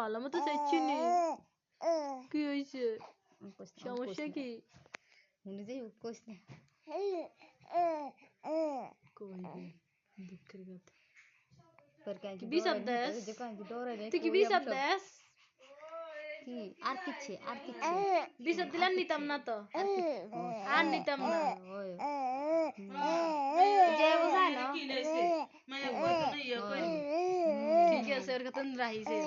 ভালো মতো চাইছি নি কি হয়েছে সমস্যা কি নিজেই কইস না কইবে দুঃখের কথা তোর কাছে কি বিষাদ দেশ যে কাছে দৌড়ে রে তুই কি বিষাদ দেশ কি আর কিছু বিষাদ দিলে নিতাম না তো আর নিতাম না ওই যে বোঝায় না ঠিক আছে ওর কথা রাখিছে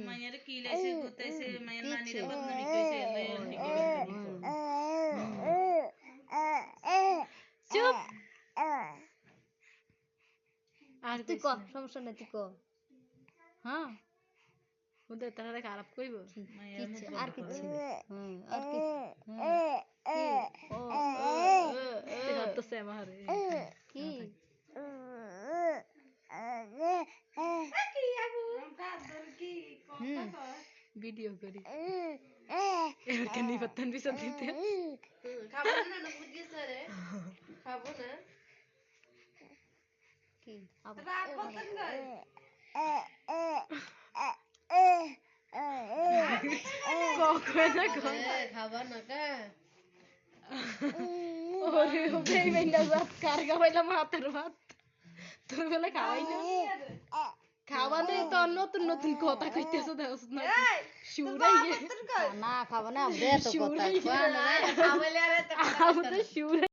মায়ের কি লাইছে গোতাইছে মায়ের নানিরে বদনামি কইছে লইয়া চুপ আর তুই ক সমস্যা নেই তুই ক হ্যাঁ ওদের তাহলে খারাপ কইব কিছু আর কিছু আর কিছু তো সেমারে কি ভিডিও করি এর কেন পতন বিষাদ দিতে খাবো না না বুঝিস রে খাবো না কি আবার রাত পতন গায় খাবার না কা ওরে ও বেইমেন্ডা ভাত কারগা হইলা মাথার ভাত তোর বেলা খাওয়াই না খাওয়া নেই তো নতুন নতুন কথা কইতেছো দেখছ না শুরাই না খাবো না দে তো কথা খাওয়ালে আরে আমাদের শুরাই